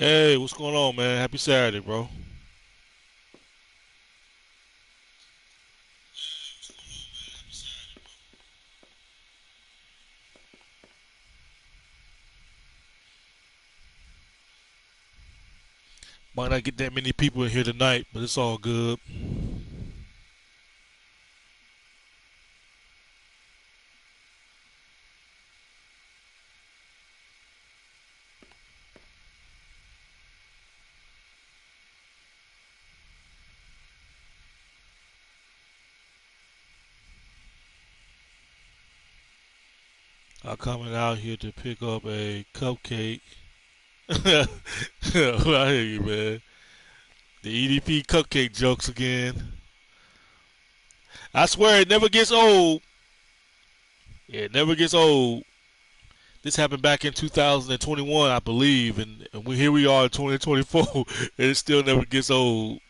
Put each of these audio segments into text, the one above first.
Hey, what's going on, man? Happy Saturday, bro. Might not get that many people in here tonight, but it's all good. I'm coming out here to pick up a cupcake. I hear you, man. The EDP cupcake jokes again. I swear it never gets old. Yeah, it never gets old. This happened back in 2021, I believe, and here we are in 2024, and it still never gets old.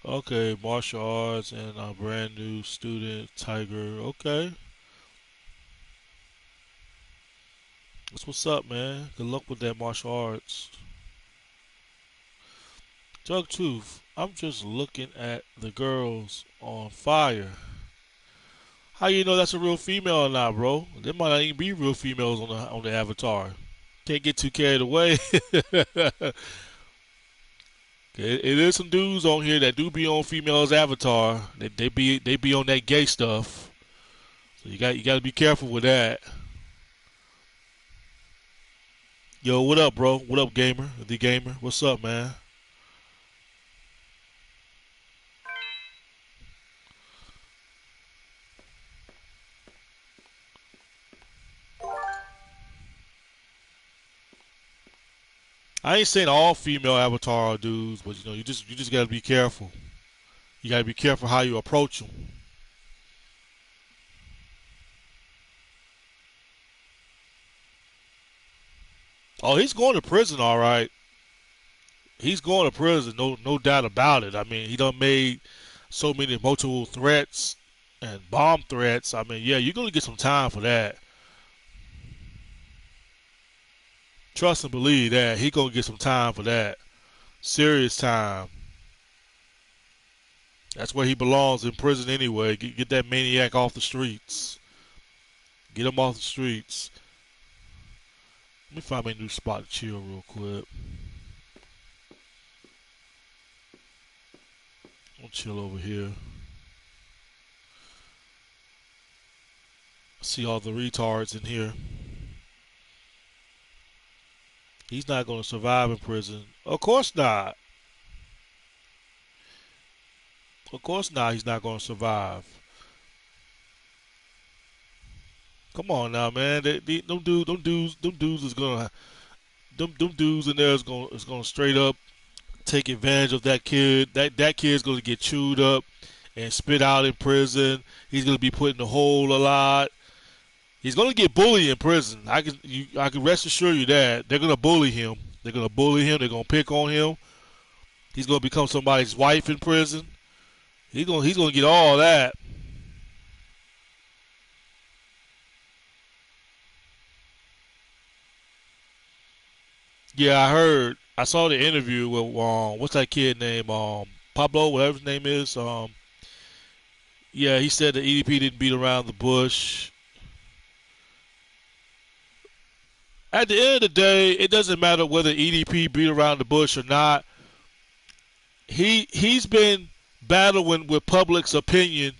Okay, martial arts and a brand new student, Tiger. Okay, that's what's up, man. Good luck with that martial arts. Jug-Truth, I'm just looking at the girls on fire. How you know that's a real female or not, bro? There might not even be real females on the avatar. Can't get too carried away. It is some dudes on here that do be on females avatar. They be on that gay stuff. So you got to be careful with that. Yo, what up, bro? What up, gamer? The gamer. What's up, man? I ain't saying all female avatar dudes, but you just gotta be careful. You gotta be careful how you approach them. Oh, he's going to prison, all right. He's going to prison, no doubt about it. I mean, he done made so many multiple threats and bomb threats. I mean, yeah, you're gonna get some time for that. Trust and believe that he gonna get some time for that. Serious time. That's where he belongs in prison anyway. Get that maniac off the streets. Get him off the streets. Let me find me a new spot to chill real quick. I'll chill over here. See all the retards in here. He's not going to survive in prison. Of course not. Of course not. He's not going to survive. Come on now, man. Them dudes is gonna, them dudes in there is gonna straight up take advantage of that kid. That kid's gonna get chewed up and spit out in prison. He's gonna be put in the hole a lot. He's gonna get bullied in prison. I can rest assure you that they're gonna bully him. They're gonna bully him. They're gonna pick on him. He's gonna become somebody's wife in prison. He's gonna get all that. Yeah, I heard. I saw the interview with what's that kid name? Pablo, whatever his name is. Yeah, he said that EDP didn't beat around the bush. At the end of the day, it doesn't matter whether EDP beat around the bush or not. He's been battling with public's opinion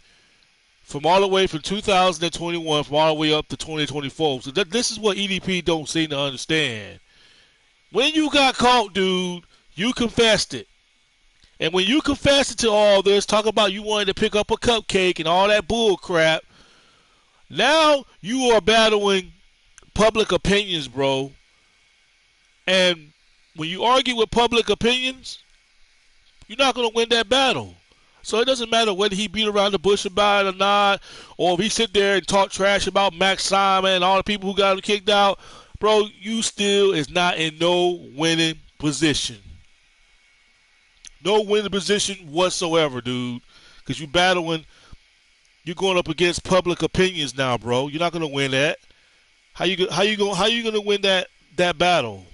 from all the way from 2021, from all the way up to 2024. So this is what EDP don't seem to understand. When you got caught, dude, you confessed it. And when you confessed it to all this, talk about you wanted to pick up a cupcake and all that bull crap, now you are battling public opinions, bro. And when you argue with public opinions, you're not going to win that battle. So it doesn't matter whether he beat around the bush about it or not, or if he sit there and talk trash about Max Simon and all the people who got him kicked out. Bro, you still is not in no winning position. no winning position whatsoever, dude. Because you're going up against public opinions now, bro. You're not gonna win that. How you gonna win that battle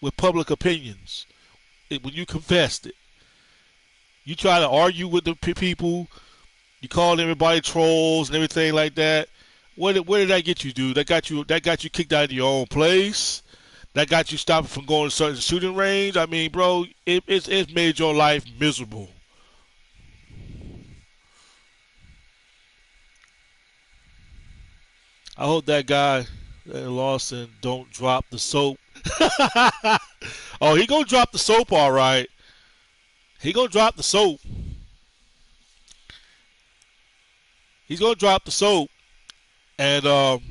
with public opinions when you confessed it? You try to argue with the people. You called everybody trolls and everything like that. Where did that get you, dude? That got you kicked out of your own place. That got you stopped from going to certain shooting range. I mean, bro, it's made your life miserable. I hope that guy, Lawson, don't drop the soap. Oh, he gonna drop the soap, all right. He gonna drop the soap. He's gonna drop the soap. And I'm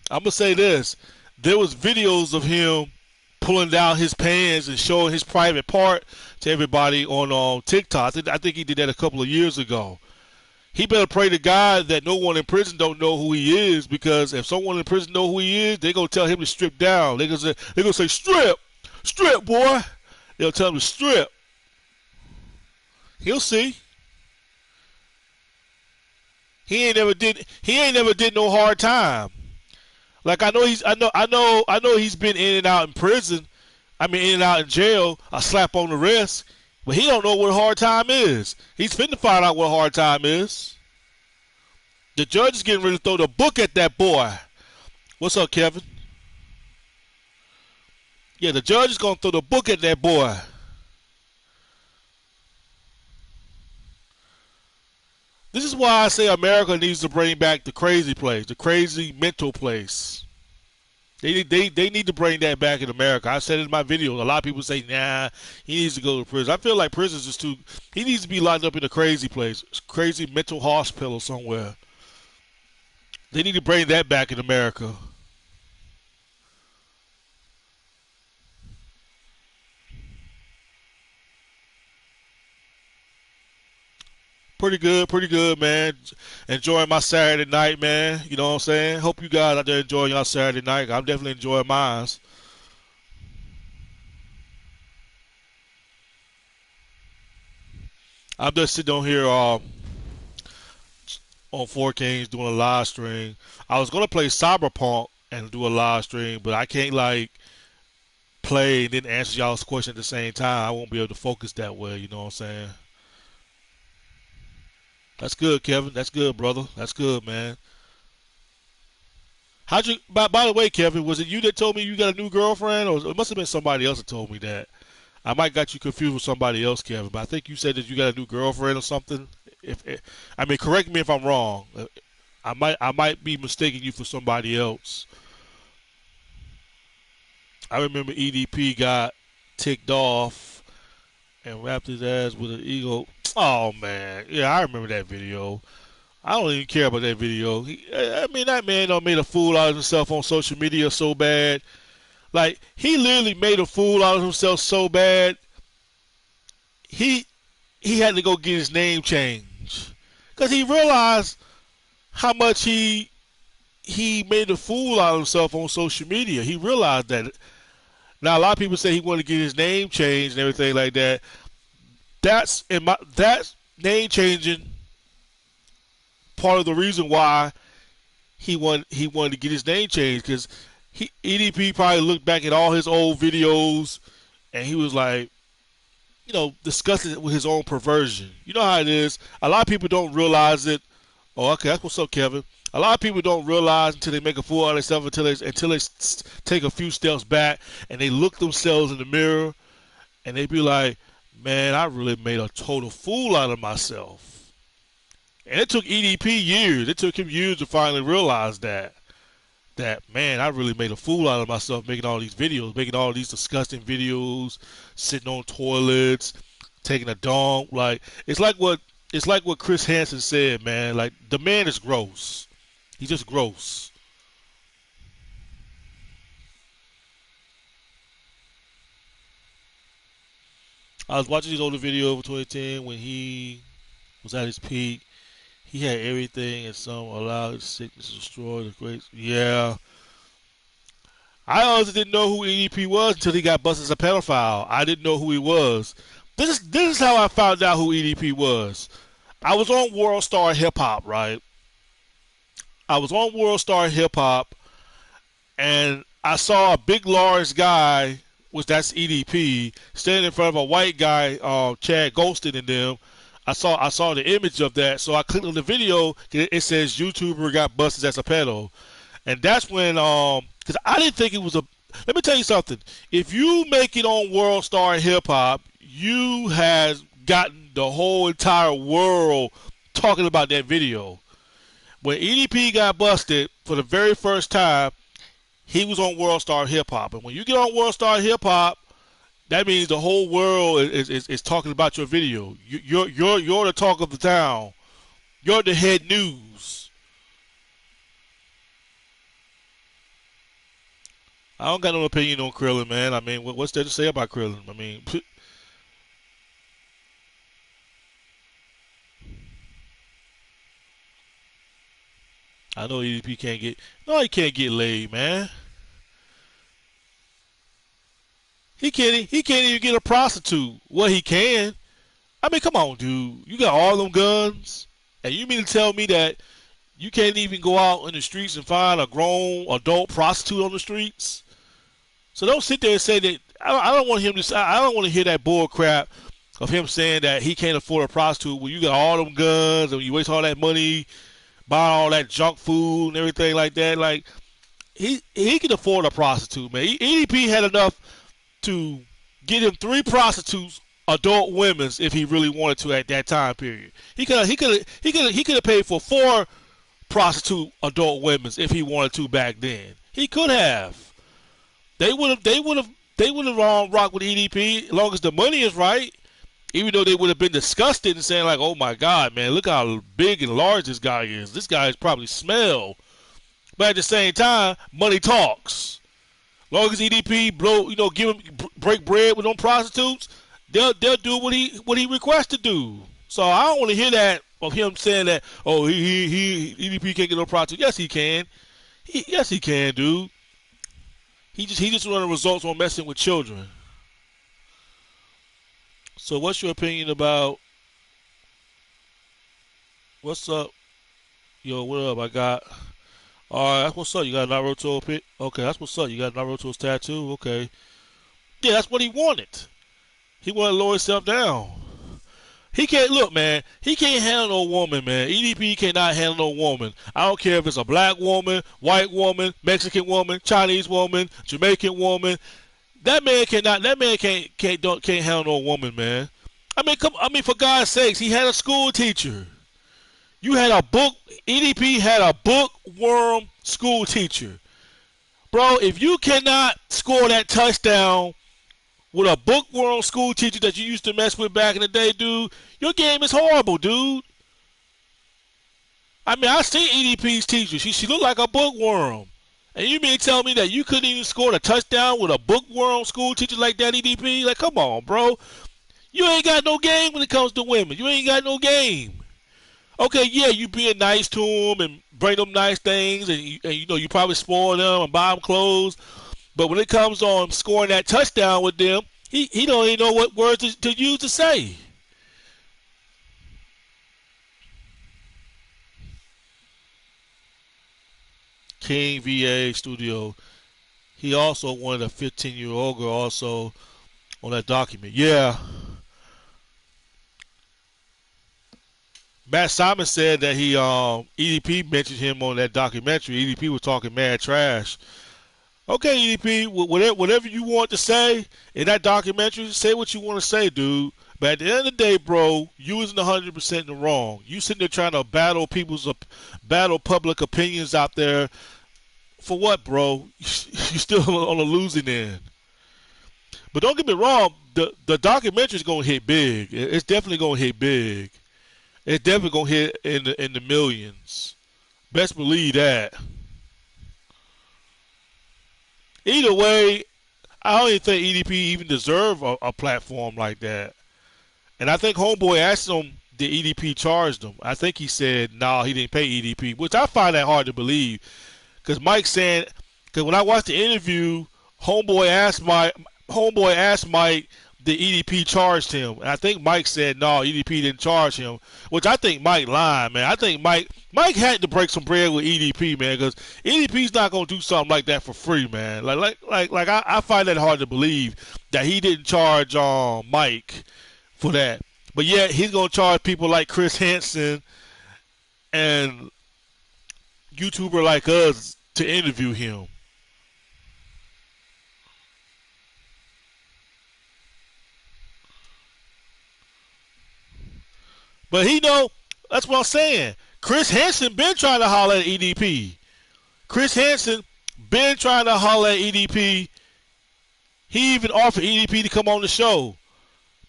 gonna say this: there was videos of him pulling down his pants and showing his private part to everybody on TikTok. I think he did that a couple of years ago. He better pray to God that no one in prison don't know who he is, because if someone in prison know who he is, they gonna tell him to strip down. They gonna say strip, boy. They'll tell him to strip. He'll see. He ain't never did no hard time. Like I know he's been in and out in prison. I mean in and out in jail. A slap on the wrist. But he don't know what hard time is. He's finna find out what hard time is. The judge is getting ready to throw the book at that boy. What's up, Kevin? Yeah, the judge is gonna throw the book at that boy. This is why I say America needs to bring back the crazy place, the crazy mental place. They need to bring that back in America. I said it in my video. A lot of people say, nah, he needs to go to prison. I feel like prison's just too. He needs to be locked up in a crazy place, crazy mental hospital somewhere. They need to bring that back in America. Pretty good, man. Enjoying my Saturday night, man. You know what I'm saying? Hope you guys out there enjoying your Saturday night. I'm definitely enjoying mine. I'm just sitting on here on 4K's doing a live stream. I was gonna play Cyberpunk and do a live stream, but I can't like play and then answer y'all's question at the same time. I won't be able to focus that way. You know what I'm saying? That's good, Kevin. That's good, brother. That's good, man. How'd you? By the way, Kevin, was it you that told me you got a new girlfriend, or it must have been somebody else that told me that? I might got you confused with somebody else, Kevin. But I think you said that you got a new girlfriend or something. If I mean, correct me if I'm wrong. I might be mistaking you for somebody else. I remember EDP got ticked off and wrapped his ass with an eagle. Oh man, yeah, I remember that video. I don't even care about that video. I mean, that man done made a fool out of himself on social media so bad. Like, he literally made a fool out of himself so bad, he had to go get his name changed. Because he realized how much he made a fool out of himself on social media. He realized that. Now, a lot of people say he wanted to get his name changed and everything like that. That's name changing part of the reason why he wanted to get his name changed, because EDP probably looked back at all his old videos and he was like, discussing it with his own perversion. You know how it is. A lot of people don't realize it. Oh, okay, that's what's up, Kevin. A lot of people don't realize until they make a fool out of themselves, until they take a few steps back and they look themselves in the mirror and they be like, man, I really made a total fool out of myself. And it took EDP years. It took him years to finally realize that man, I really made a fool out of myself making all these videos, making all these disgusting videos, sitting on toilets, taking a dump. Like, it's like what Chris Hansen said, man. Like, the man is gross. He's just gross. I was watching his older video of 2010 when he was at his peak. He had everything and some allowed his sickness to destroy the great. Yeah. I honestly didn't know who EDP was until he got busted as a pedophile. I didn't know who he was. This is how I found out who EDP was. I was on World Star Hip Hop, right? I was on World Star Hip Hop, and I saw a big, large guy, which that's EDP, standing in front of a white guy, Chad Ghosted and them. I saw the image of that, so I clicked on the video. It says YouTuber got busted as a pedo, and that's when because I didn't think it was a. Let me tell you something. If you make it on World Star Hip Hop, you has gotten the whole entire world talking about that video. When EDP got busted for the very first time, he was on World Star Hip Hop. And when you get on World Star Hip Hop, that means the whole world is talking about your video. You're the talk of the town. You're the head news. I don't got no opinion on Krillin, man. I mean, what's there to say about Krillin? I mean, I know EDP can't get. No, he can't get laid, man. He can't. He can't even get a prostitute. Well, he can. I mean, come on, dude. You got all them guns, and you mean to tell me that you can't even go out in the streets and find a grown adult prostitute on the streets? So don't sit there and say that. I don't want him to. I don't want to hear that bull crap of him saying that he can't afford a prostitute when you got all them guns and you waste all that money buying all that junk food and everything like that. Like he can afford a prostitute, man. EDP had enough to get him 3 prostitutes, adult women's, if he really wanted to at that time period. He could have paid for 4 prostitute adult women's if he wanted to back then. He could have. They would have rocked with EDP as long as the money is right. Even though they would have been disgusted and saying like, "Oh my God, man, look how big and large this guy is. This guy is probably smell." But at the same time, money talks. Long as EDP break bread with them prostitutes, they'll do what he requests to do. So I don't want to hear that of him saying that, oh, he EDP can't get no prostitute. Yes, he can. Yes, he can, dude. He just running results on messing with children. So what's your opinion about what's up? Yo, what up? I got. All right, that's what's up. You got Naruto pick. Okay, that's what's up. You got Naruto's tattoo. Okay. Yeah, that's what he wanted. He wanted to lower himself down. He can't look, man. He can't handle no woman, man. EDP cannot handle no woman. I don't care if it's a black woman, white woman, Mexican woman, Chinese woman, Jamaican woman. That man cannot. That man can't handle no woman, man. I mean, for God's sakes, he had a school teacher. You had a book. EDP had a bookworm school teacher, bro. If you cannot score that touchdown with a bookworm school teacher that you used to mess with back in the day, dude, your game is horrible, dude. I mean, I seen EDP's teacher. She looked like a bookworm. And you mean to tell me that you couldn't even score a touchdown with a bookworm school teacher like that, EDP? Like, come on, bro. You ain't got no game when it comes to women. You ain't got no game. Okay, yeah, you being nice to them and bring them nice things, and you probably spoil them and buy them clothes. But when it comes on scoring that touchdown with them, he don't even know what words to use to say. King VA Studio. He also wanted a 15-year-old girl also on that document. Yeah. Matt Simon said that he EDP mentioned him on that documentary. EDP was talking mad trash. Okay, EDP, whatever you want to say in that documentary, say what you want to say, dude. But at the end of the day, bro, you isn't 100% in the wrong. You sitting there trying to battle public opinions out there. For what, bro? You still on the losing end. But don't get me wrong, the documentary is gonna hit big. It's definitely gonna hit big. It's definitely gonna hit in the millions. Best believe that. Either way, I don't even think EDP even deserve a platform like that. And I think Homeboy asked him, did EDP charge him? I think he said, no, he didn't pay EDP, which I find that hard to believe. Because Mike said, because when I watched the interview, Homeboy asked Mike, the EDP charged him. And I think Mike said no, EDP didn't charge him, which I think Mike lied, man. I think Mike had to break some bread with EDP, man, because EDP's not gonna do something like that for free, man. I find that hard to believe that he didn't charge Mike for that. But yet he's gonna charge people like Chris Hansen and YouTuber like us to interview him. But he know, that's what I'm saying. Chris Hansen been trying to holler at EDP. Chris Hansen been trying to holler at EDP. He even offered EDP to come on the show.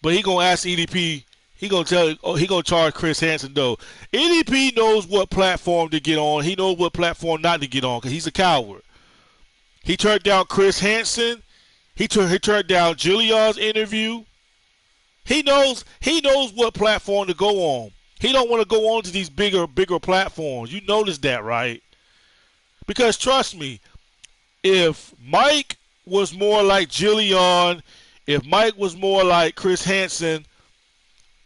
But he gonna ask EDP, he gonna charge Chris Hansen though. EDP knows what platform to get on. He knows what platform not to get on because he's a coward. He turned down Chris Hansen. He turned down Julian's interview. He knows what platform to go on. He don't want to go on to these bigger platforms. You notice that, right? Because trust me, if Mike was more like Jillian, if Mike was more like Chris Hansen,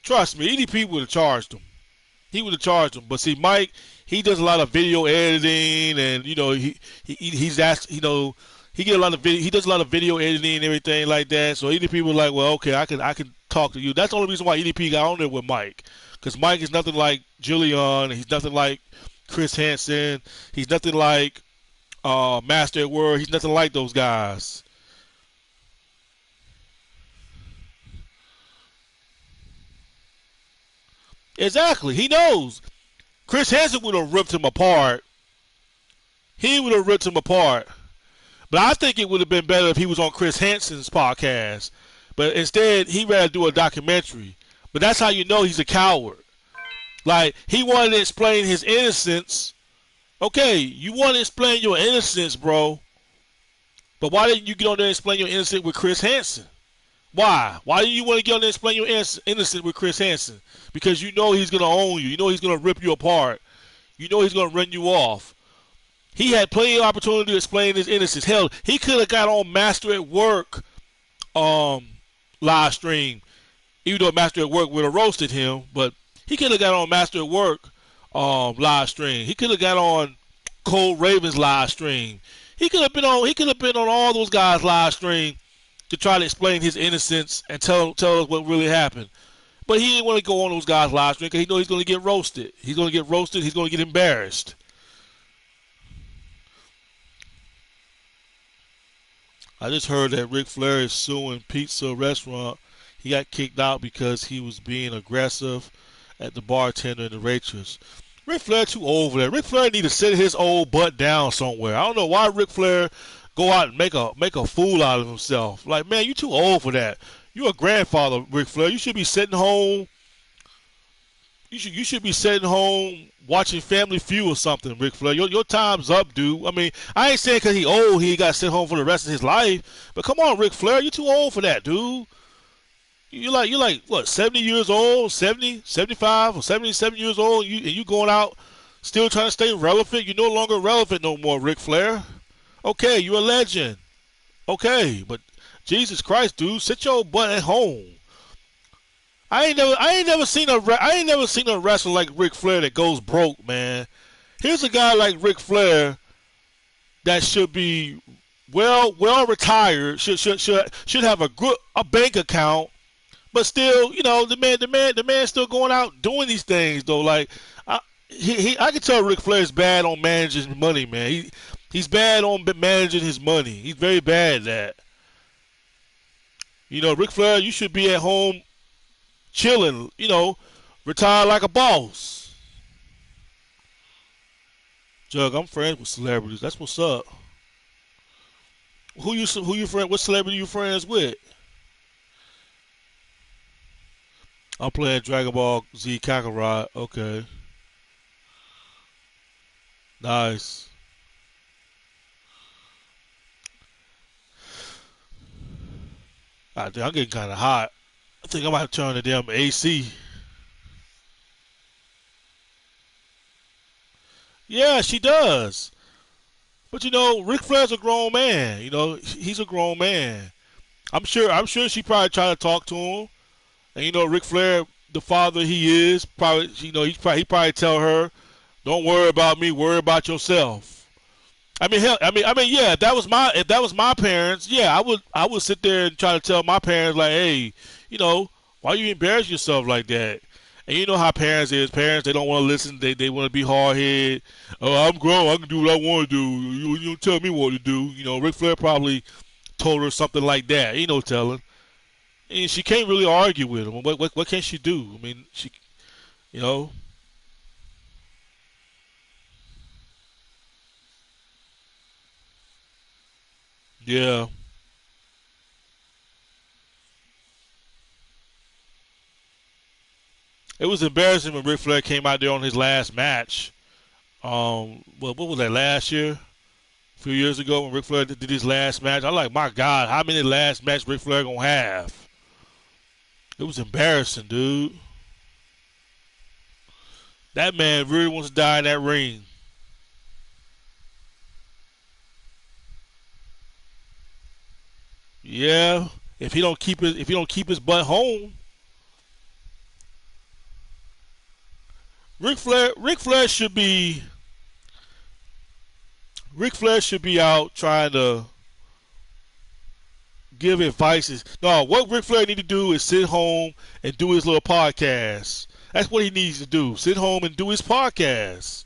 trust me, EDP would have charged him. He would have charged him. But see, Mike, he does a lot of video editing, and he's asked, he get a lot of video. He does a lot of video editing and everything like that. So EDP was like, well, okay, I can talk to you. That's the only reason why EDP got on there with Mike, because Mike is nothing like Julian. He's nothing like Chris Hansen. He's nothing like Master at Word. He's nothing like those guys. Exactly. He knows. Chris Hansen would have ripped him apart. He would have ripped him apart. But I think it would have been better if he was on Chris Hansen's podcast. But instead, he'd rather do a documentary. But that's how you know he's a coward. Like, he wanted to explain his innocence. Okay, you want to explain your innocence, bro. But why didn't you get on there and explain your innocence with Chris Hansen? Why? Why do you want to get on there and explain your innocence with Chris Hansen? Because you know he's going to own you. You know he's going to rip you apart. You know he's going to run you off. He had plenty of opportunity to explain his innocence. Hell, he could have got on Master at Work live stream, even though Master at Work would have roasted him. But he could have got on Master at Work live stream. He could have got on Cold Raven's live stream. He could have been on. He could have been on all those guys' live stream to try to explain his innocence and tell us what really happened. But he didn't want to go on those guys' live stream because he knows he's going to get roasted. He's going to get roasted. He's going to get embarrassed. I just heard that Ric Flair is suing Pizza Restaurant. He got kicked out because he was being aggressive at the bartender and the waitress. Ric Flair too old for that. Ric Flair need to sit his old butt down somewhere. I don't know why Ric Flair go out and make a fool out of himself. Like, man, you too old for that. You're a grandfather, Ric Flair. You should be sitting home. You should be sitting home watching Family Feud or something, Ric Flair. Your time's up, dude. I mean, I ain't saying because he old he got to sit home for the rest of his life. But come on, Ric Flair, you're too old for that, dude. You're like what, 70 years old, 70, 75, or 77 years old, and you going out still trying to stay relevant? You're no longer relevant no more, Ric Flair. Okay, you're a legend. Okay, but Jesus Christ, dude, sit your butt at home. I ain't never seen a wrestler like Ric Flair that goes broke, man. Here's a guy like Ric Flair that should be well retired, should have a bank account, but still, the man's still going out doing these things though. Like I can tell Ric Flair's bad on managing money, man. He's bad on managing his money. He's very bad at that. Ric Flair, you should be at home chilling, retire like a boss. Jug, I'm friends with celebrities. That's what's up. Who you friend? What celebrity you friends with? I'm playing Dragon Ball Z Kakarot. Okay, nice. I'm getting kind of hot. I think I might turn the damn AC. Yeah, she does. But Ric Flair's a grown man. He's a grown man. I'm sure she probably tried to talk to him. And Ric Flair, the father he is, probably he probably tell her, "Don't worry about me, worry about yourself." I mean, hell, yeah. If that was my parents, yeah, I would sit there and try to tell my parents like, "Hey, why you embarrass yourself like that?" And you know how parents is. Parents, they don't want to listen. They want to be hard headed. Oh, I'm grown. I can do what I want to do. You don't tell me what to do. Ric Flair probably told her something like that. Ain't no telling. And she can't really argue with him. What can she do? I mean, you know, yeah. It was embarrassing when Ric Flair came out there on his last match. What was that, last year? A few years ago when Ric Flair did his last match. I'm like, my God, how many last matches Ric Flair gonna have? It was embarrassing, dude. That man really wants to die in that ring. Yeah. If he don't keep his butt home, Ric Flair should be out trying to give advices. No, what Ric Flair need to do is sit home and do his little podcast. That's what he needs to do. Sit home and do his podcast.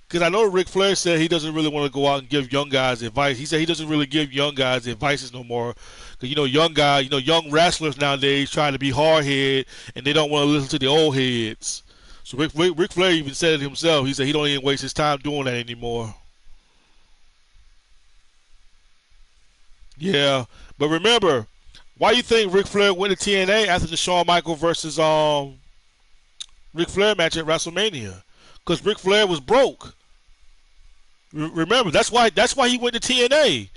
Because I know Ric Flair said he doesn't really want to go out and give young guys advice. He said he doesn't really give young guys advices no more. Because, young guys, young wrestlers nowadays trying to be hard head and they don't want to listen to the old heads. So Ric Flair even said it himself. He said he don't even waste his time doing that anymore. Yeah. But remember, why you think Ric Flair went to TNA after the Shawn Michaels versus Ric Flair match at WrestleMania? Because Ric Flair was broke. Remember, that's why he went to TNA.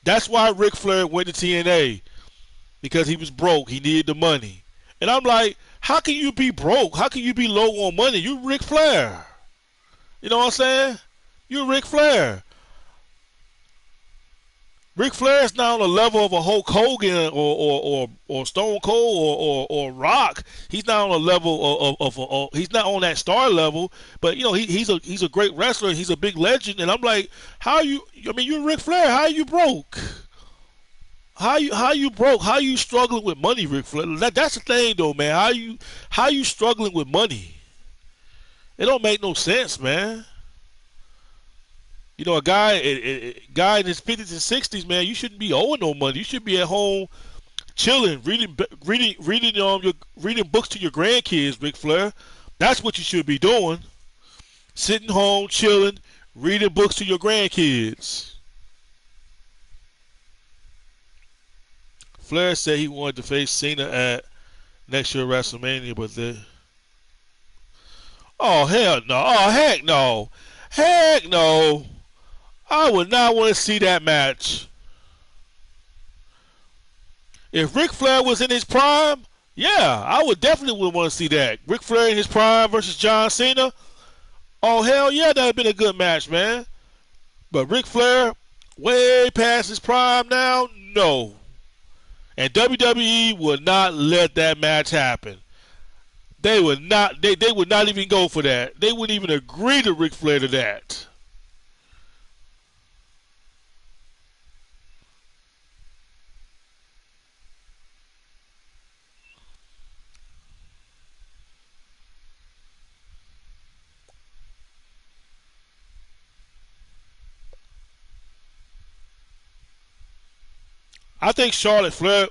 That's why Ric Flair went to TNA, because he was broke. He needed the money. And I'm like, how can you be broke? How can you be low on money? You Ric Flair. You know what I'm saying? You Ric Flair. Ric Flair is not on the level of a Hulk Hogan or Stone Cold or Rock. He's not on the level of he's not on that star level. But he's a great wrestler. He's a big legend. And I'm like, how you? I mean, you're Ric Flair. How are you broke? How you broke? How you struggling with money, Ric Flair? That's the thing, though, man. How you struggling with money? It don't make no sense, man. A guy in his 50s and 60s, man, you shouldn't be owing no money. You should be at home chilling, reading books to your grandkids, Ric Flair. That's what you should be doing. Sitting home, chilling, reading books to your grandkids. Flair said he wanted to face Cena at next year WrestleMania, but oh hell no, oh heck no. I would not want to see that match. If Ric Flair was in his prime, yeah, I would definitely would want to see that. Ric Flair in his prime versus John Cena. Oh hell yeah, that'd been a good match, man. But Ric Flair, way past his prime now, no. And WWE would not let that match happen. They would not. They would not even go for that. They wouldn't even agree to Ric Flair to that. I think Charlotte Flair.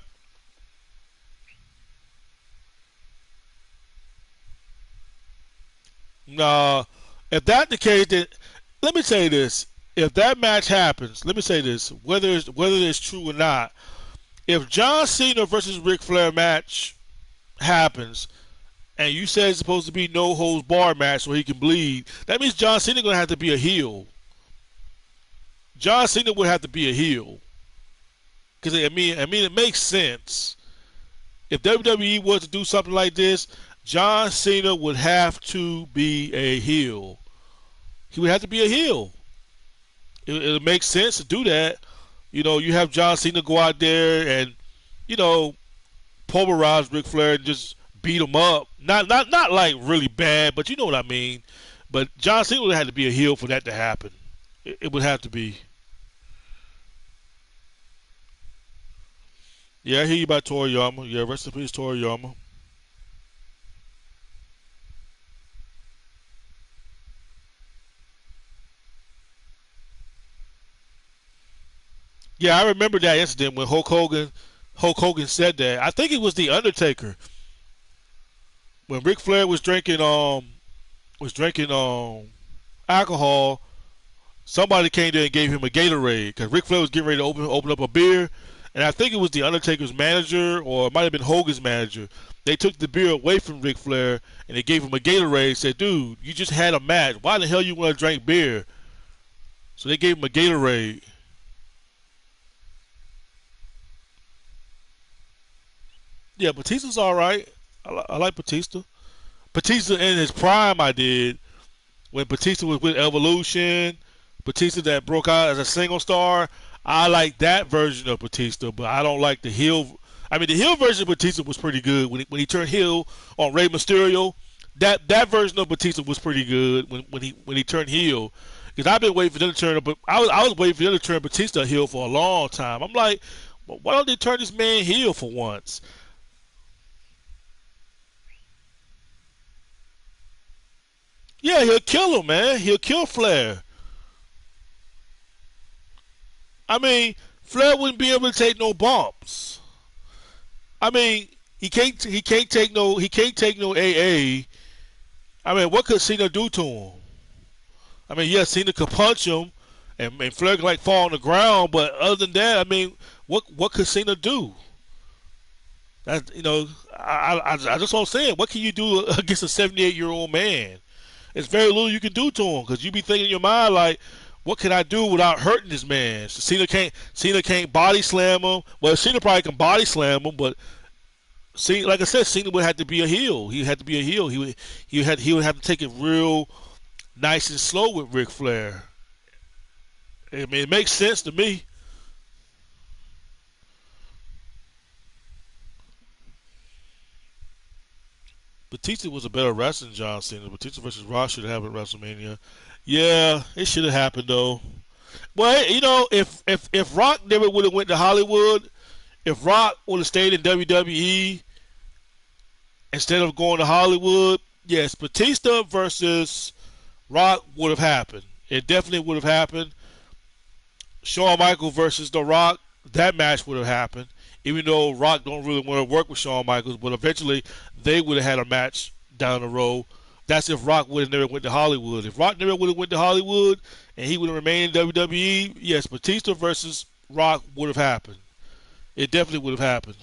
Nah, if that's the case, then let me say this: if that match happens, let me say this: whether it's true or not, if John Cena versus Ric Flair match happens, and you said it's supposed to be no holds bar match so he can bleed, that means John Cena gonna have to be a heel. John Cena would have to be a heel because I mean it makes sense. If WWE was to do something like this, John Cena would have to be a heel. He would have to be a heel. It makes sense to do that. You have John Cena go out there and you know pulverize Ric Flair and just beat him up. Not like really bad, but you know what I mean. But John Cena would have had to be a heel for that to happen. It would have to be. Yeah, I hear you about Toriyama. Yeah, rest in peace, Toriyama. Yeah, I remember that incident when Hulk Hogan said that. I think it was the Undertaker when Ric Flair was drinking alcohol. Somebody came there and gave him a Gatorade because Ric Flair was getting ready to open up a beer, and I think it was the Undertaker's manager or it might have been Hogan's manager. They took the beer away from Ric Flair and they gave him a Gatorade. Said, "Dude, you just had a match. Why the hell you want to drink beer?" So they gave him a Gatorade. Yeah, Batista's all right. I like Batista. Batista in his prime, I did when Batista was with Evolution. Batista that broke out as a single star. I like that version of Batista, but I don't like the heel. I mean, the heel version of Batista was pretty good when he turned heel on Rey Mysterio. That version of Batista was pretty good when he turned heel. Because I've been waiting for them to turn, but I was waiting for them to turn Batista heel for a long time. I'm like, well, why don't they turn this man heel for once? Yeah, he'll kill him, man. He'll kill Flair. I mean, Flair wouldn't be able to take no bumps. I mean, he can't take no AA. I mean, what could Cena do to him? I mean, yes, Cena could punch him, and Flair could like fall on the ground, but other than that, I mean, what could Cena do? That I just want to say, what can you do against a 78-year-old man? It's very little you can do to him because you be thinking in your mind like, what can I do without hurting this man? So Cena can't body slam him. Well, Cena probably can body slam him, but see, like I said, Cena would have to be a heel. He had to be a heel. He would have to take it real nice and slow with Ric Flair. I mean, it makes sense to me. Batista was a better wrestler than John Cena. Batista versus Rock should have happened at WrestleMania. Yeah, it should have happened though. Well, if Rock never would have went to Hollywood, if Rock would have stayed in WWE instead of going to Hollywood, yes, Batista versus Rock would have happened. It definitely would have happened. Shawn Michaels versus The Rock, that match would have happened. Even though Rock don't really want to work with Shawn Michaels, but eventually they would have had a match down the road. That's if Rock would have never went to Hollywood. If Rock never would have went to Hollywood and he would have remained in WWE, yes, Batista versus Rock would have happened. It definitely would have happened.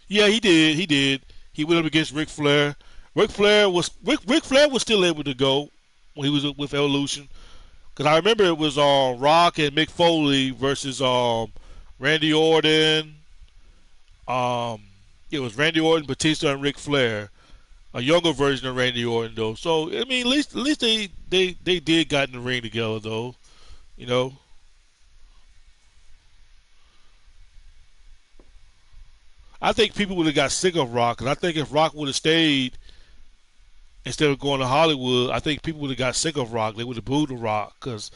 Yeah, he did. He did. He went up against Ric Flair. Ric Flair was still able to go when he was with Evolution. Because I remember it was Rock and Mick Foley versus Randy Orton. Um, it was Randy Orton, Batista, and Ric Flair. A younger version of Randy Orton, though. So I mean, at least they did got in the ring together, though. You know, I think people would have got sick of Rock, and I think if Rock would have stayed instead of going to Hollywood, I think people would have got sick of Rock. They would have booed the Rock because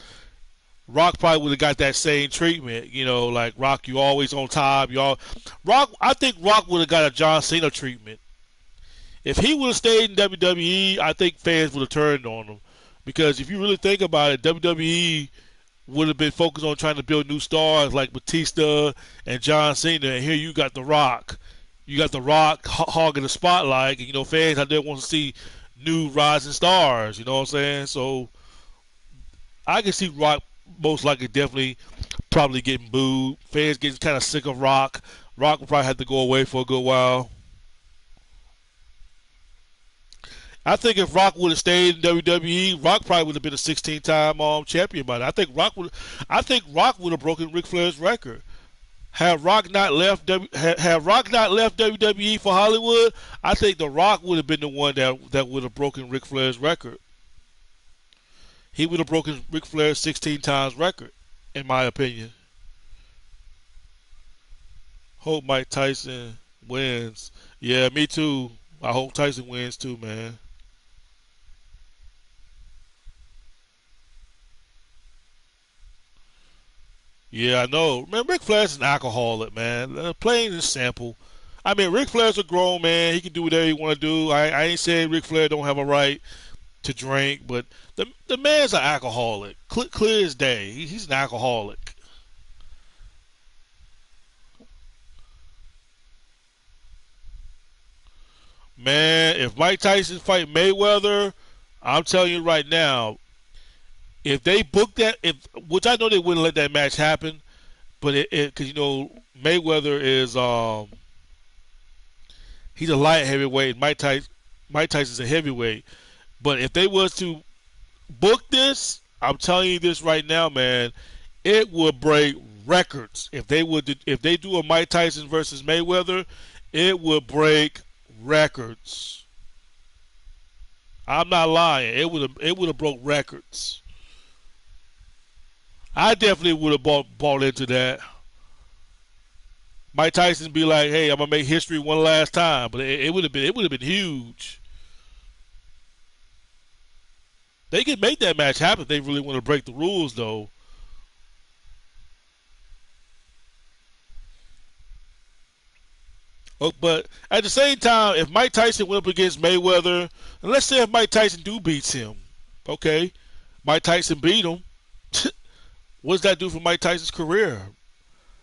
Rock probably would have got that same treatment. Like Rock, you always on top. Rock. I think Rock would have got a John Cena treatment. If he would have stayed in WWE, I think fans would have turned on him. Because if you really think about it, WWE would have been focused on trying to build new stars like Batista and John Cena, and here you got The Rock. You got The Rock hogging the spotlight, and fans out there want to see new rising stars. You know what I'm saying? So I can see Rock most likely definitely probably getting booed. Fans getting kind of sick of Rock. Rock will probably have to go away for a good while. I think if Rock would have stayed in WWE, Rock probably would have been a 16-time champion by now. I think Rock would have broken Ric Flair's record. Had Rock not left WWE for Hollywood, I think The Rock would have been the one that would have broken Ric Flair's record. he would have broken Ric Flair's 16 times record, in my opinion. Hope Mike Tyson wins. Yeah, me too. I hope Tyson wins too, man. Yeah, I know. Man, Ric Flair's an alcoholic, man. Plain and simple. I mean, Ric Flair's a grown man. He can do whatever he want to do. I ain't saying Ric Flair don't have a right to drink, but the man's an alcoholic. Clear as day. He's an alcoholic. Man, if Mike Tyson fight Mayweather, I'm telling you right now, if they book that, if which I know they wouldn't let that match happen, but because you know Mayweather is he's a light heavyweight, Mike Tyson's a heavyweight. But if they was to book this, I'm telling you this right now, man, it would break records. If they do a Mike Tyson versus Mayweather, it would break records. I'm not lying. It would have broke records. I definitely would have bought into that. Mike Tyson be like, "Hey, I'm gonna make history one last time," but it would have been huge. They could make that match happen if they really want to break the rules, though. But at the same time, if Mike Tyson went up against Mayweather, and let's say if Mike Tyson do beats him, okay, Mike Tyson beat him. What does that do for Mike Tyson's career?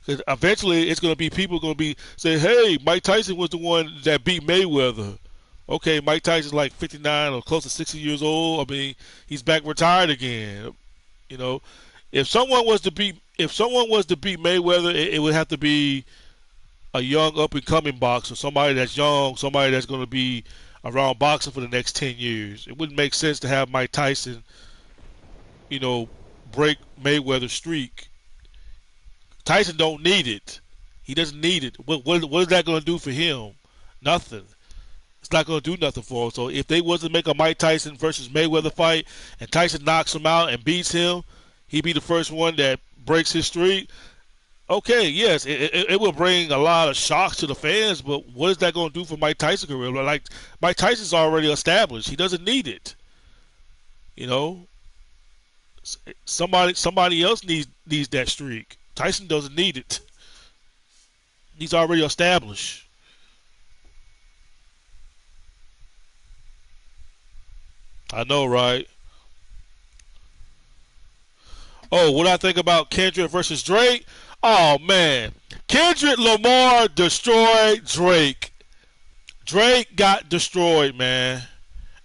'Cause eventually, it's going to be people going to be say, "Hey, Mike Tyson was the one that beat Mayweather." Okay, Mike Tyson's like 59 or close to 60 years old. I mean, he's back retired again. You know, if someone was to beat Mayweather, it would have to be a young up and coming boxer, somebody that's young, somebody that's going to be around boxing for the next 10 years. It wouldn't make sense to have Mike Tyson, you know, break Mayweather's streak. Tyson don't need it. He doesn't need it. What is that going to do for him? Nothing. It's not going to do nothing for him. So if they was to make a Mike Tyson versus Mayweather fight and Tyson knocks him out and beats him, he'd be the first one that breaks his streak. Okay, yes, it will bring a lot of shocks to the fans, but what is that going to do for Mike Tyson's career? Like Mike Tyson's already established; he doesn't need it. You know, somebody else needs that streak. Tyson doesn't need it; he's already established. I know, right? Oh, what I think about Kendrick versus Drake? Oh man, Kendrick Lamar destroyed Drake. Drake got destroyed, man.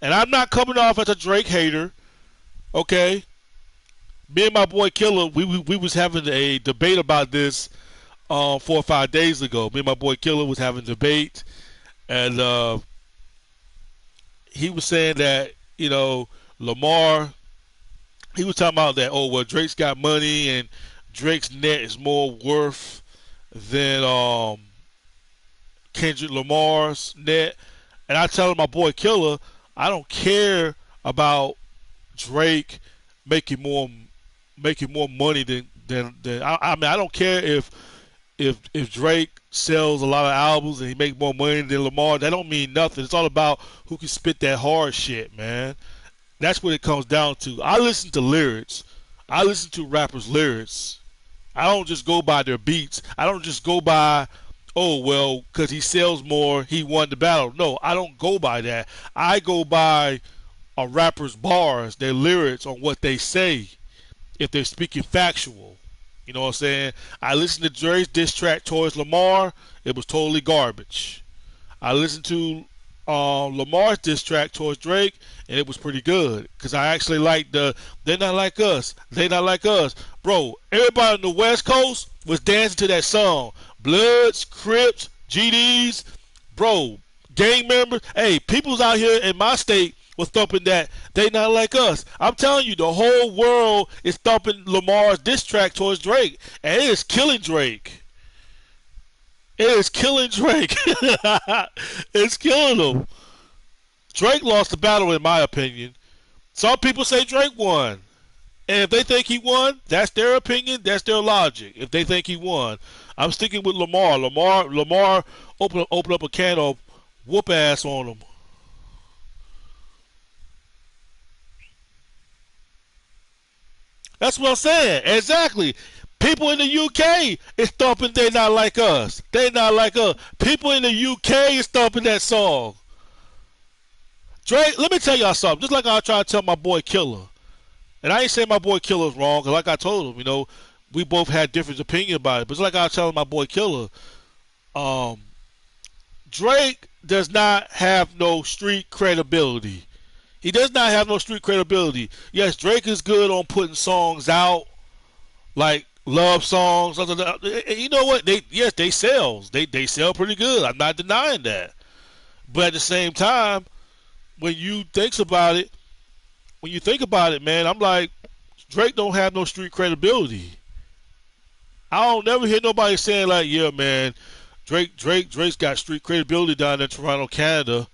And I'm not coming off as a Drake hater. Okay, me and my boy Killer, we was having a debate about this 4 or 5 days ago. Me and my boy Killer was having a debate, and he was saying that Lamar. He was talking about that. Oh well, Drake's got money, and Drake's net is more worth than Kendrick Lamar's net. And I tell my boy Killer, I don't care about Drake making more money than I mean I don't care if Drake sells a lot of albums and he make more money than Lamar. That don't mean nothing. It's all about who can spit that hard shit, man. That's what it comes down to. I listen to lyrics. I listen to rappers' lyrics. I don't just go by their beats. I don't just go by, oh, well, because he sells more, he won the battle. No, I don't go by that. I go by a rapper's bars, their lyrics on what they say, if they're speaking factual. You know what I'm saying? I listened to Dre's diss track towards Lamar. It was totally garbage. I listened to Lamar's diss track towards Drake, and it was pretty good because I actually like "They're Not Like Us." They not like us, bro. Everybody on the West Coast was dancing to that song. Bloods, Crips, GDs, bro, gang members. Hey, people's out here in my state was thumping that "They Not Like Us." I'm telling you, the whole world is thumping Lamar's diss track towards Drake, and it is killing Drake. It is killing Drake. It's killing him. Drake lost the battle, in my opinion. Some people say Drake won. And if they think he won, that's their opinion. That's their logic. If they think he won, I'm sticking with Lamar. Lamar open up a can of whoop ass on him. That's what I'm saying. Exactly. People in the UK is thumping They Not Like Us. They Not Like Us. People in the UK is thumping that song. Drake, let me tell y'all something. Just like I try to tell my boy Killer. And I ain't saying my boy Killer's wrong, because like I told him, we both had different opinion about it. But it's like I was telling my boy Killer, um, Drake does not have no street credibility. He does not have no street credibility. Yes, Drake is good on putting songs out, like love songs. You know what? They sell. They sell pretty good. I'm not denying that. But at the same time, when you think about it, man, I'm like, Drake don't have no street credibility. I don't never hear nobody saying like, yeah, man, Drake's got street credibility down in Toronto, Canada.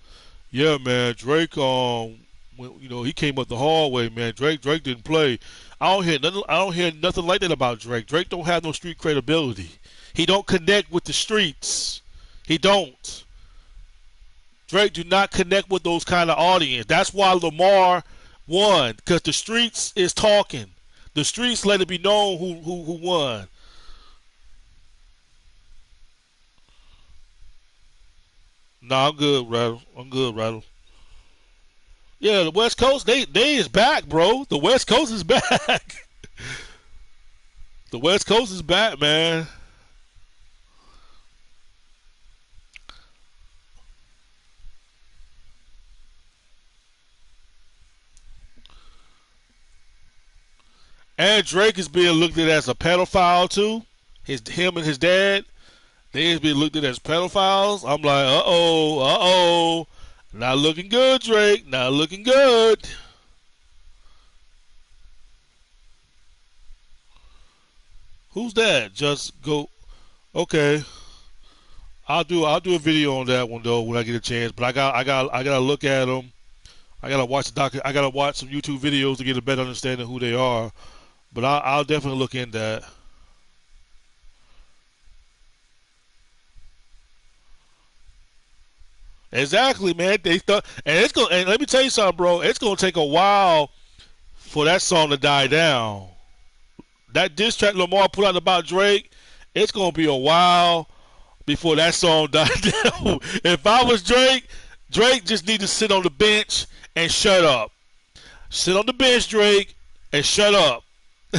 Yeah, man, Drake, he came up the hallway, man. Drake didn't play. I don't hear nothing like that about Drake. Drake don't have no street credibility. He don't connect with the streets. He don't. Drake do not connect with those kind of audience. That's why Lamar won, because the streets is talking. The streets let it be known who won. Nah, I'm good, Rattle. I'm good, Rattle. Yeah, the West Coast, they is back, bro. The West Coast is back. The West Coast is back, man. And Drake is being looked at as a pedophile too. Him and his dad, they is being looked at as pedophiles. I'm like, uh oh. Not looking good, Drake. Not looking good. Who's that? Just go. Okay. I'll do a video on that one though when I get a chance. But I gotta look at them. I gotta watch the I gotta watch some YouTube videos to get a better understanding of who they are. But I'll definitely look into that. Exactly, man. They thought, and it's going. And let me tell you something, bro. It's gonna take a while for that song to die down. That diss track Lamar put out about Drake, it's gonna be a while before that song died down. If I was Drake, Drake just need to sit on the bench and shut up. Sit on the bench, Drake, and shut up.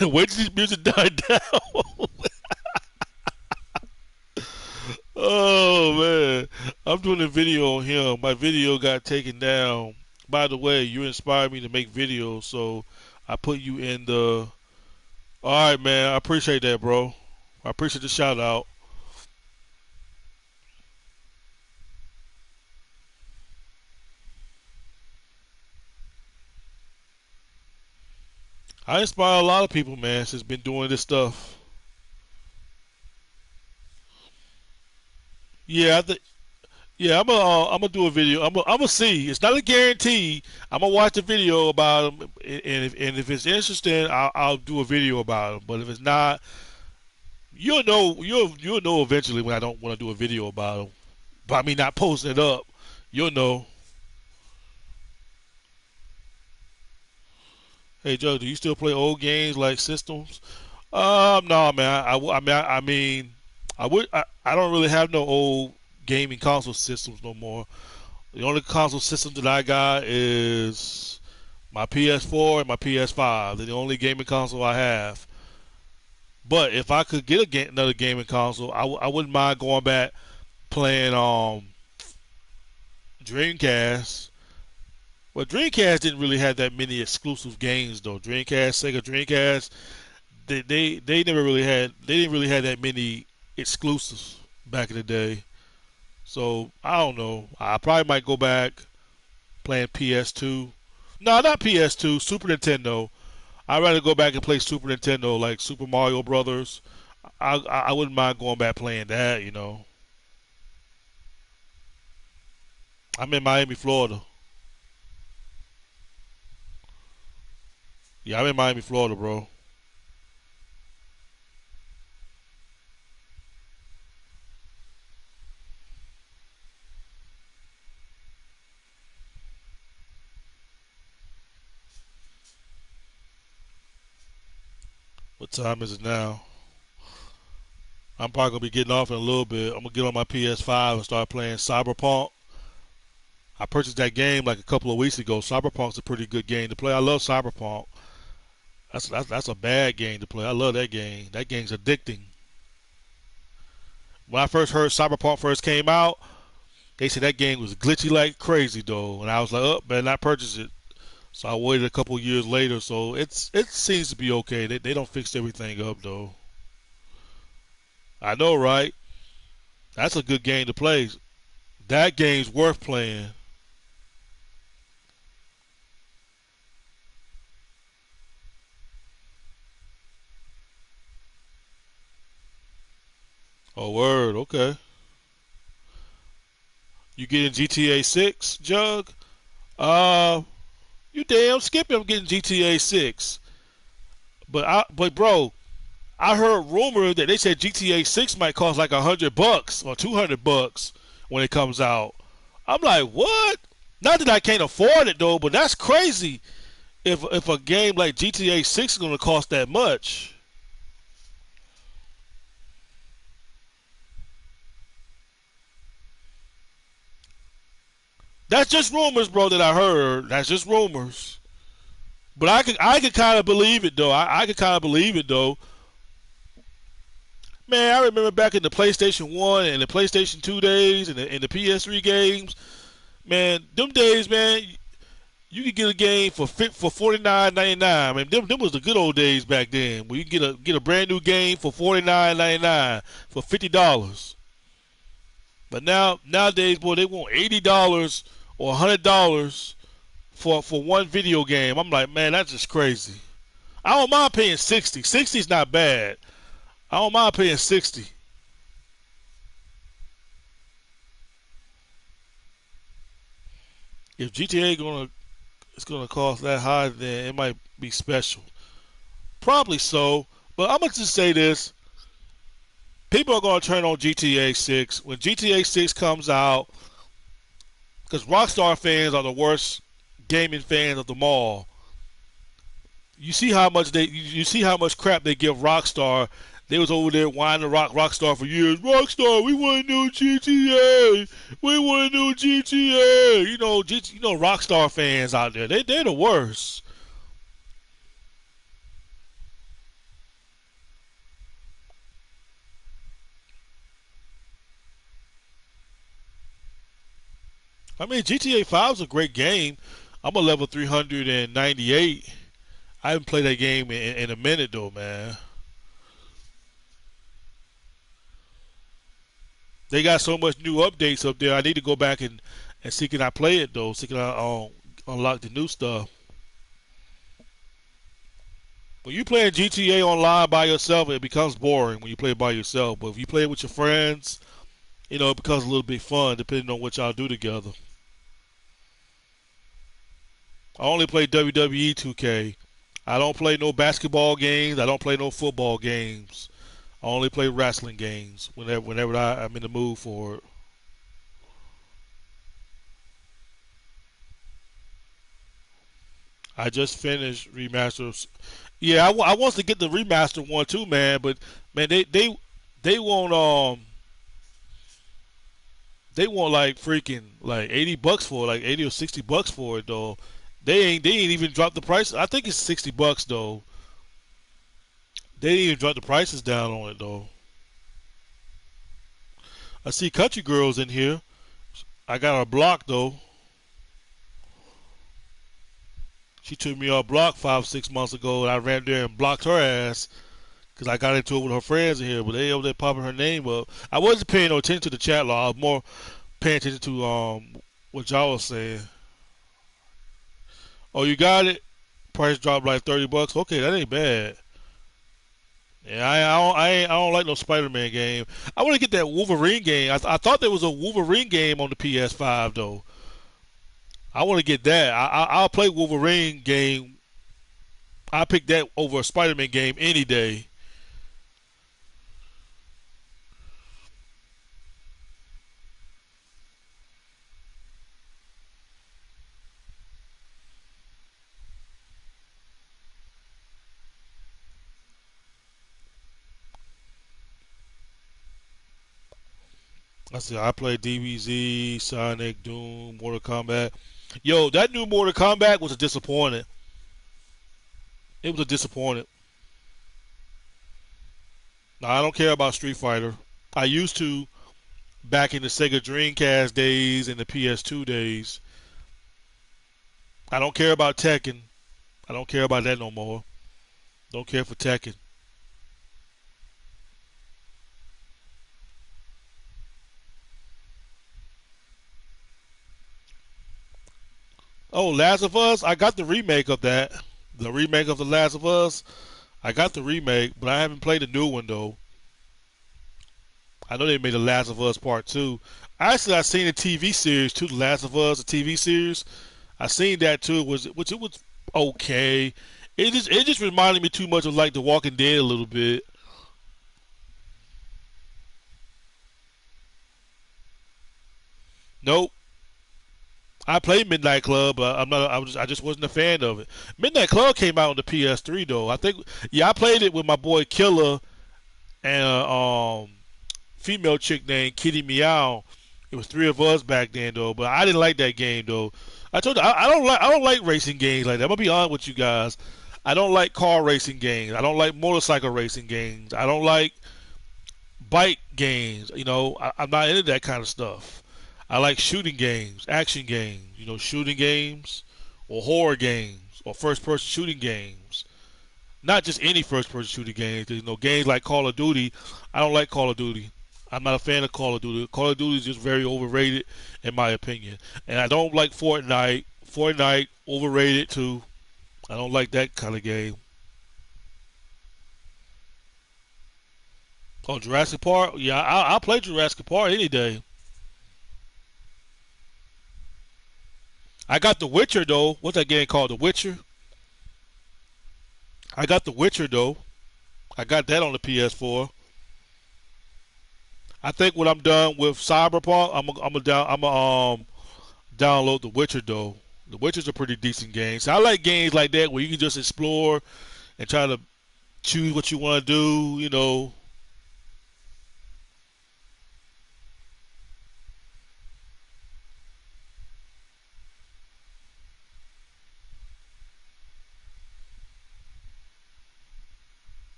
Wait till this music die down. Oh man, I'm doing a video on him. My video got taken down. By the way, you inspired me to make videos, so I put you in the. All right, man. I appreciate that, bro. I appreciate the shout out. I inspire a lot of people, man, since been doing this stuff. Yeah, yeah, I'm gonna do a video. I'm gonna see. It's not a guarantee. I'm gonna watch the video about him, and if it's interesting, I'll do a video about him. But if it's not, you'll know eventually when I don't want to do a video about him. By me not posting it up, you'll know. Hey Joe, do you still play old games like systems? No, man. I don't really have no old gaming console systems no more. The only console system that I got is my PS4 and my PS5. They're the only gaming console I have. But if I could get another gaming console, I wouldn't mind going back playing Dreamcast. Well, Dreamcast didn't really have that many exclusive games though. Sega Dreamcast, they never really had they didn't really have that many exclusives back in the day. So I don't know. I probably might go back playing PS2. No, not PS2. Super Nintendo. I'd rather go back and play Super Nintendo, like Super Mario Brothers. I wouldn't mind going back playing that. I'm in Miami, Florida. Yeah, I'm in Miami, Florida, bro. What time is it now? I'm probably gonna be getting off in a little bit. I'm gonna get on my PS5 and start playing Cyberpunk. I purchased that game like a couple of weeks ago. Cyberpunk's a pretty good game to play. I love Cyberpunk. That's a bad game to play. I love that game. That game's addicting. When I first heard Cyberpunk first came out, they said that game was glitchy like crazy though, and I was like, oh, better not purchase it. So I waited a couple years later. So it seems to be okay. They don't fix everything up though. I know, right? That's a good game to play. That game's worth playing. Oh, word. Okay. You getting GTA 6, Jug? Uh, you damn skippy. I'm getting GTA 6. But bro, I heard rumor that they said GTA 6 might cost like $100 or $200 when it comes out. I'm like, what? Not that I can't afford it though, but that's crazy. If a game like GTA 6 is gonna cost that much. That's just rumors, bro, that I heard. That's just rumors. But I could kind of believe it though. I could kind of believe it though. Man, I remember back in the PlayStation 1 and the PlayStation 2 days and the PS3 games. Man, them days, man, you could get a game for $49.99. Man, them was the good old days back then. Where you can get a brand new game for $49.99 for $50. But nowadays, boy, they want $80 or $100 for one video game. I'm like, man, that's just crazy. I don't mind paying 60. 60 is not bad. I don't mind paying 60. If GTA gonna it's gonna cost that high, then it might be special. Probably so. But I'm gonna just say this: people are gonna turn on GTA 6 when GTA 6 comes out, because Rockstar fans are the worst gaming fans of them all. You see how much crap they give Rockstar. They was over there whining Rockstar for years. Rockstar, we want a new GTA. We want a new GTA. You know Rockstar fans out there. They're the worst. I mean, GTA 5 is a great game. I'm a level 398. I haven't played that game in a minute though, man. They got so much new updates up there. I need to go back and see can I play it though. See can I unlock the new stuff. When you playing GTA online by yourself, it becomes boring when you play it by yourself. But if you play it with your friends, it becomes a little bit fun depending on what y'all do together. I only play WWE 2K. I don't play no basketball games. I don't play no football games. I only play wrestling games whenever I'm in the mood for it. I just finished remasters. Yeah, I want to get the remaster one too, man. But man, they want they want like freaking like $80 for it, like 80 or $60 for it though. They ain't even dropped the price. I think it's $60 though. They didn't even drop the prices down on it though. I see Country Girls in here. I got her blocked though. She took me off block 5 6 months ago, and I ran there and blocked her ass because I got into it with her friends in here. But they over there popping her name up. I wasn't paying no attention to the chat law. I was more paying attention to what y'all was saying. Oh, you got it. Price dropped like $30. Okay, that ain't bad. Yeah, I don't like no Spider-Man game. I want to get that Wolverine game. I thought there was a Wolverine game on the PS5 though. I want to get that. I'll play Wolverine game. I pick that over a Spider-Man game any day. I said I played DBZ, Sonic, Doom, Mortal Kombat. Yo, that new Mortal Kombat was a disappointment. It was a disappointment. Now I don't care about Street Fighter. I used to back in the Sega Dreamcast days and the PS2 days. I don't care about Tekken. I don't care about that no more. Don't care for Tekken. Oh, Last of Us. I got the remake of that. The remake of the Last of Us. I got the remake, but I haven't played the new one though. I know they made the Last of Us Part Two. Actually, I seen the TV series too. The Last of Us, the TV series. I seen that too. Which it was okay. It just reminded me too much of like The Walking Dead a little bit. Nope. I played Midnight Club, but I'm not. I just wasn't a fan of it. Midnight Club came out on the PS3 though. I think. Yeah, I played it with my boy Killer and female chick named Kitty Meow. It was three of us back then though, but I didn't like that game though. I told you I don't like racing games like that. I'm gonna be honest with you guys. I don't like car racing games. I don't like motorcycle racing games. I don't like bike games. I'm not into that kind of stuff. I like shooting games, action games. Shooting games or horror games or first-person shooting games. Not just any first-person shooting games. Games like Call of Duty. I don't like Call of Duty. I'm not a fan of Call of Duty. Call of Duty is just very overrated, in my opinion. And I don't like Fortnite. Fortnite overrated too. I don't like that kind of game. Oh, Jurassic Park? Yeah, I'll play Jurassic Park any day. I got The Witcher though. What's that game called? The Witcher. I got The Witcher though. I got that on the PS4. I think when I'm done with Cyberpunk, I'm a download The Witcher though. The Witcher's a pretty decent game. So I like games like that where you can just explore and try to choose what you want to do.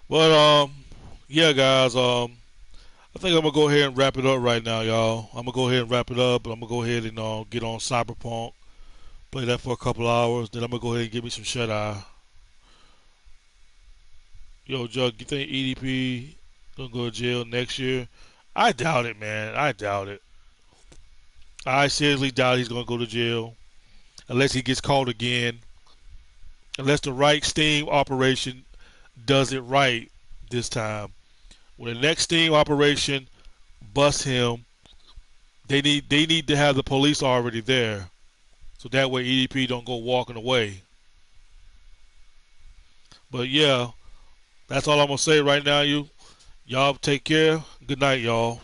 But yeah, guys. I think I'm gonna go ahead and wrap it up right now, y'all. I'm gonna go ahead and wrap it up, and I'm gonna go ahead and get on Cyberpunk, play that for a couple hours. Then I'm gonna go ahead and give me some shut eye. Yo, Jug, you think EDP gonna go to jail next year? I doubt it, man. I doubt it. I seriously doubt he's gonna go to jail unless he gets caught again. Unless the right sting operation does it right this time. When the next sting operation busts him, they need to have the police already there, so that way EDP don't go walking away. But yeah, that's all I'm gonna say right now. Y'all take care. Good night, y'all.